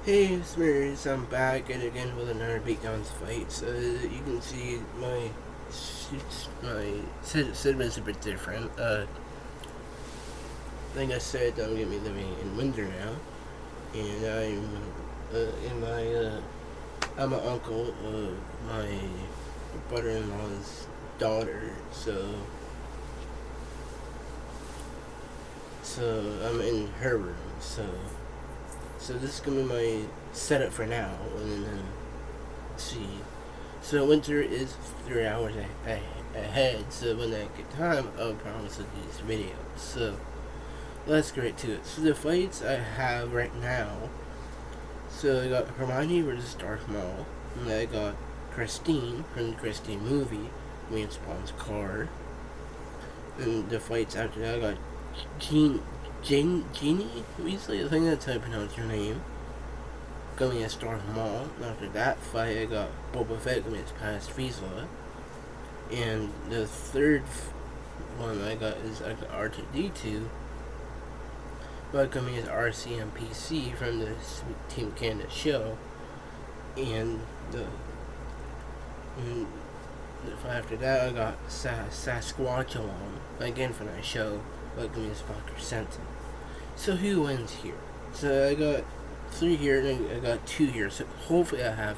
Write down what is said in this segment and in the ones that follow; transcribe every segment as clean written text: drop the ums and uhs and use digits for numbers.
Hey, it's Mirrors. I'm back and again with another Beatdowns fight. So you can see my segment's a bit different. Like I said, I'm gonna be living in winter now, and I'm an uncle of my brother-in-law's daughter. So I'm in her room. So this is gonna be my setup for now, and then see. So winter is 3 hours ahead. So when I get time, I'll promise to do these videos. So let's get right to it. So the fights I have right now. So I got Hermione versus Darth Maul, and I got Christine from the Christine movie, me Spawn's car. And the fights after that, I got Jeannie Weasley, I think that's how you pronounce her name, going against Darth Maul. After that fight, I got Boba Fett going against Paz Vizsla. And the third one I got is R2D2, but coming as RCMPC from the Team Canada show. And the after that, I got Sasquatchalon, again from that show, but coming as Parker Senton. So who wins here? So I got 3 here, and I got 2 here. So hopefully I have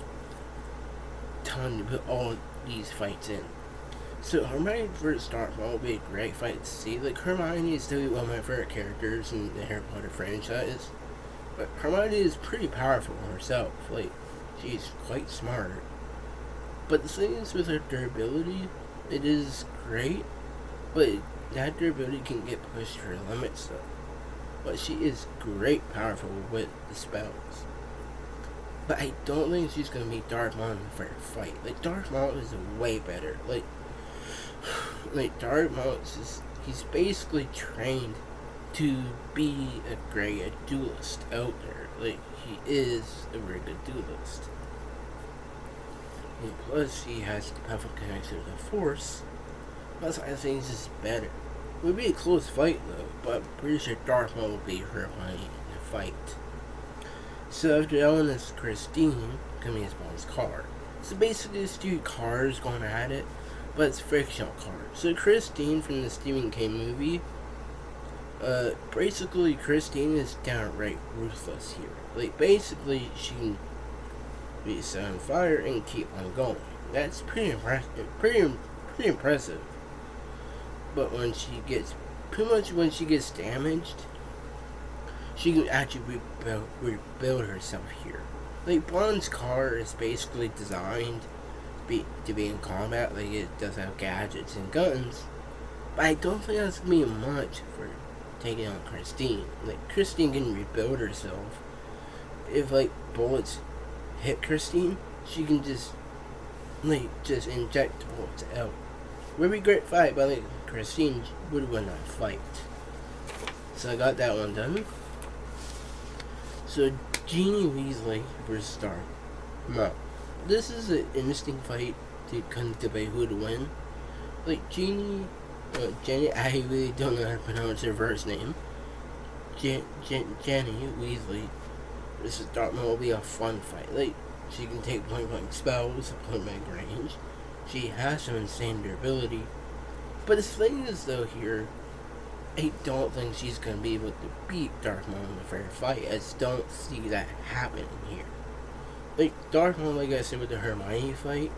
time to put all these fights in. So Hermione versus Darth Maul will be a great fight to see. Like, Hermione is still one of my favorite characters in the Harry Potter franchise. But Hermione is pretty powerful herself. Like, she's quite smart. But the thing is, with her durability, it is great. But that durability can get pushed to her limits though. But she is great powerful with the spells. But I don't think she's gonna meet Darth Maul in the fair fight. Like, Darth Maul is way better. Like Darth Maul is just, he's basically trained to be a great duelist out there. Like, he is a very good duelist. And plus, he has the powerful connection to the Force. Plus, I think he's just better. It would be a close fight though, but I'm pretty sure Darth Maul will beat Hermione in the fight. So after that one is Christine coming as Bond's car. So basically it's 2 cars going at it, but it's fictional cars. So Christine from the Stephen King movie, basically Christine is downright ruthless here. Like, basically she can be set on fire and keep on going. That's pretty impressive. Pretty impressive. But when she gets damaged, she can actually rebuild herself here. Like, Bond's car is basically designed to be in combat. Like, it does have gadgets and guns, but I don't think that's gonna be much for taking on Christine. Like, Christine can rebuild herself. If like bullets hit Christine, she can just inject bullets out. Would be a great fight, but like, Christine would win that fight. So I got that one done. So Ginny Weasley versus Darth Maul. This is an interesting fight to kind of debate who to win. Like, Jenny, I really don't know how to pronounce her first name. Jenny Weasley versus Darth Maul will be a fun fight. Like, she can take point blank spells, point blank range. She has some insane durability. But the thing is though here, I don't think she's going to be able to beat Darth Maul in a fair fight. I just don't see that happening here. Like, Darth Maul, like I said with the Hermione fight,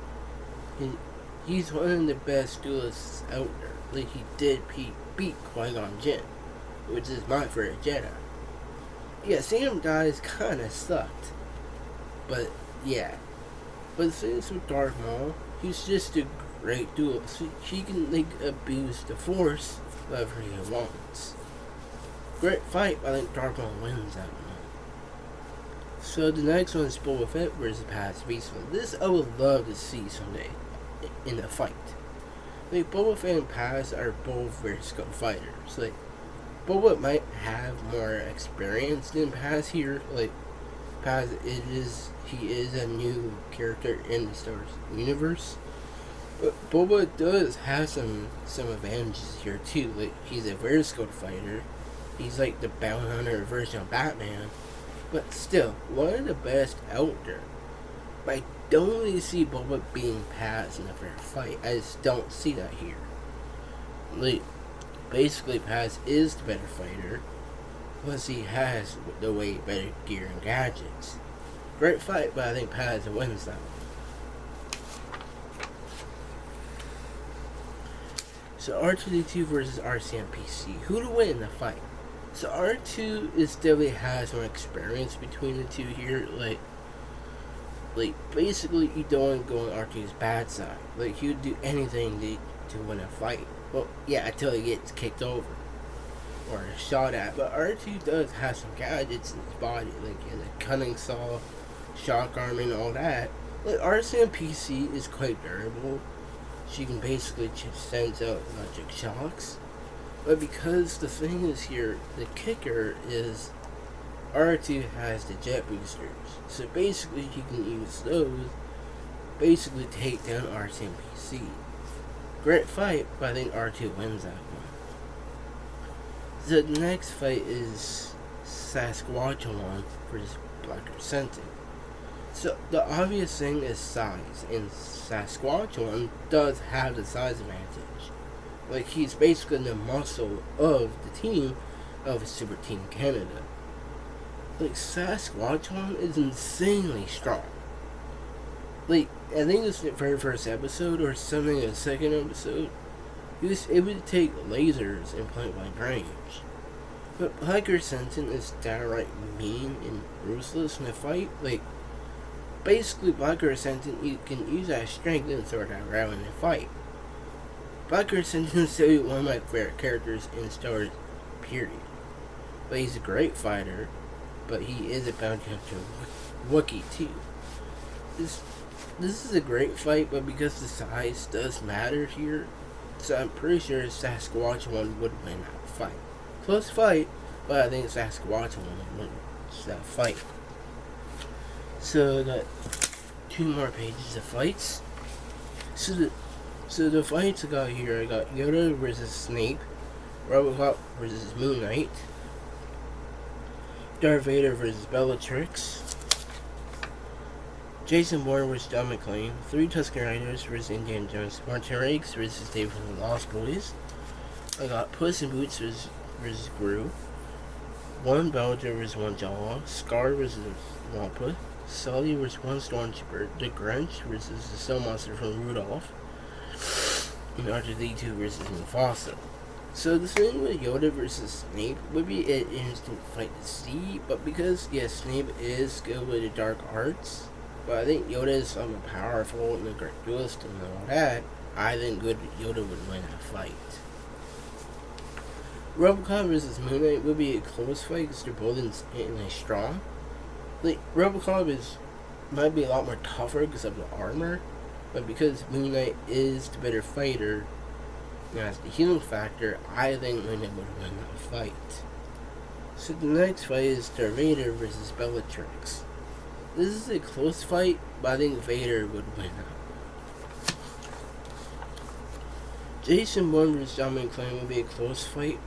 he's one of the best duelists out there. Like, he did beat Qui-Gon Jinn, which is my favorite Jedi. Yeah, seeing him die is kind of sucked. But, yeah. But the thing is with Darth Maul, he's just a great duelist. He can, like, abuse the Force whenever he wants. Great fight, but I think Darth Maul wins that one. So the next one is Boba Fett versus Paz Vizsla. This I would love to see someday in a fight. Like, Boba Fett and Paz are both very skilled fighters. Like, Boba might have more experience than Paz here. Like, Paz he is a new character in the Star Wars universe. But Boba does have some advantages here too. Like, he's a very skilled fighter. He's like the bounty hunter version of Batman. But still, one of the best out there. But I don't really see Boba being Paz in a fair fight. I just don't see that here. Like, basically, Paz is the better fighter, plus he has the way better gear and gadgets. Great fight, but I think Paz wins that one. So R2-D2 versus RCMPC. Who to win in the fight? So R2 is definitely has more experience between the two here. Like basically you don't want to go on R2's bad side. Like he would do anything to win a fight. Well, yeah, until he gets kicked over or shot at. But R2 does have some gadgets in his body, like the cunning saw, shock arm, and all that. Like RCMPC is quite durable. She can basically send out electric shocks. But because the thing is here, the kicker is R2 has the jet boosters. So basically he can use those, basically take down RCMPC. Great fight, but I think R2 wins that one. So the next fight is Sasquatch versus Black Crescentic. So the obvious thing is size, and Sasquatch does have the size advantage. Like he's basically the muscle of the team of Super Team Canada. Like Sasquatch is insanely strong. Like I think this very first episode or something in the second episode, he was able to take lasers in point blank range. But Black Crescentic is downright mean and ruthless in a fight. Like basically Black Crescentic, you can use that strength and throw that around in a fight. Black Crescentic is still one of my favorite characters in Star Wars, period. But he's a great fighter, but he is a bounty hunter Wookiee too. This is a great fight, but because the size does matter here, so I'm pretty sure Sasquatch would win that fight. Close fight, but I think Sasquatch would win that fight. So I got 2 more pages of fights. So the fights I got here, I got Yoda versus Snape, Robocop versus Moon Knight, Darth Vader versus Bellatrix, Jason Bourne versus John McClane, 3 Tusken Raiders versus Indiana Jones, Martin Riggs versus David from the Lost Boys. I got Puss in Boots versus Gru, 1 Belger versus 1 Jawa, Scar versus Wampa, Sully versus 1 Stormtrooper, the Grinch versus the Snow Monster from Rudolph, and R2-D2 versus Mufasa. So the thing with Yoda versus Snape would be an interesting fight to see, but because Snape is good with the dark arts, but I think Yoda is somewhat powerful and a great duelist and all that, I think Yoda would win that fight. Robocop versus Moon Knight would be a close fight because they're both insanely strong. Like Robocop might be a lot more tougher because of the armor, but because Moon Knight is the better fighter and has the healing factor, I think Moon Knight would win that fight. So the next fight is Darth Vader versus Bellatrix. This is a close fight, but I think Vader would win out. Jason Bourne versus John McClane would be a close fight,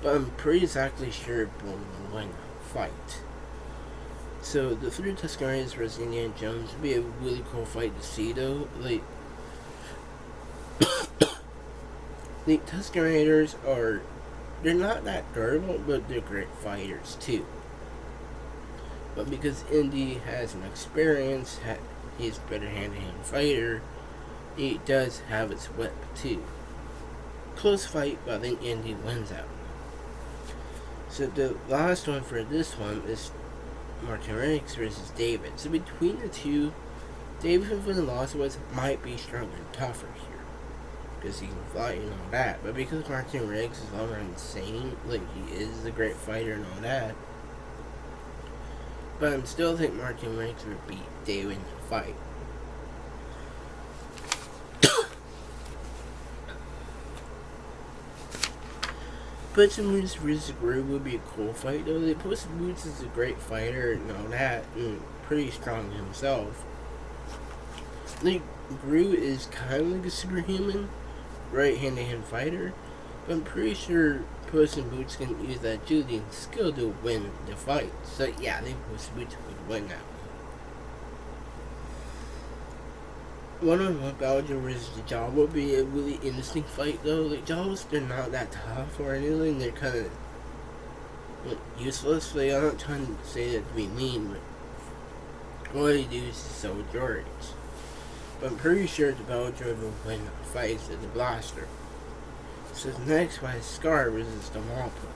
but I'm pretty exactly sure Bourne will win that fight. So the 3 Tusken Raiders versus Indiana Jones would be a really cool fight to see though. Like the Tusken Raiders they're not that durable, but they're great fighters too. But because Indy has an experience, he's a better hand-to-hand fighter, he does have his whip too. Close fight, but I think Indy wins out. So the last one for this one is Martin Riggs versus David. So between the two, David from the Lost Boys might be stronger and tougher here, because he can fight and all that. But because Martin Riggs is all around insane, like he is a great fighter and all that, but I still think Martin Riggs would beat David in the fight. Puss in Boots versus Gru would be a cool fight though. Puss in Boots is a great fighter and all that, and pretty strong himself. Like, Gru is kind of like a superhuman, right hand-to-hand fighter, but I'm pretty sure Puss in Boots can use that agility and skill to win the fight. So yeah, I think Puss in Boots would win that one. One-on-one Bowser versus the Jaws would be a really interesting fight though. Like Jaws, they're not that tough or anything. They're kind of useless. Like, I'm not trying to say that to be mean, but all they do is sell George. But I'm pretty sure the Bowser will win the fight with the blaster. So the next fight is Scar versus the Wampa.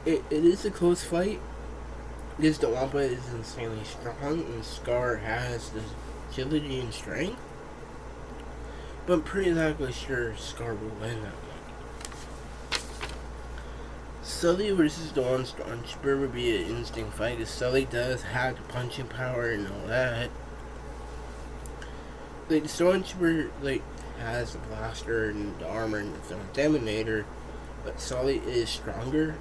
It is a close fight because the Wampa is insanely strong and Scar has the agility and strength. But I'm pretty likely sure Scar will win that one. Sully versus Dawn Stormtrooper would be an interesting fight because Sully does have the punching power and all that. Like, the Stormtrooper, like, has the blaster and the armor and the Dominator, but Sully is stronger.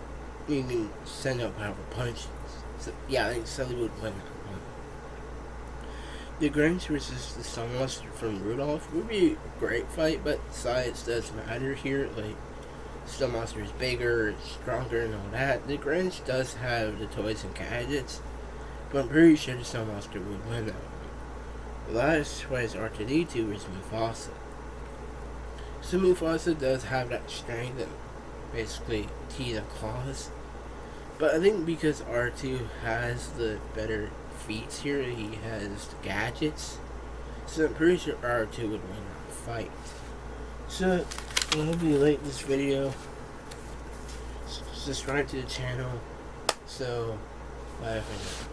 You can send out powerful punches. So, yeah, I think Sully would win that one. The Grinch versus the Sun Monster from Rudolph would be a great fight, but size does matter here. Like, Sun Monster is bigger, it's stronger, and all that. The Grinch does have the toys and gadgets, but I'm pretty sure the Sun Monster would win that one. The last fight is R2-D2 versus Mufasa. So Mufasa does have that strength and basically teeth and claws. But I think because R2 has the better feats here, he has the gadgets. So I'm pretty sure R2 would win that fight. So I hope you like this video. Subscribe to the channel. So bye for now.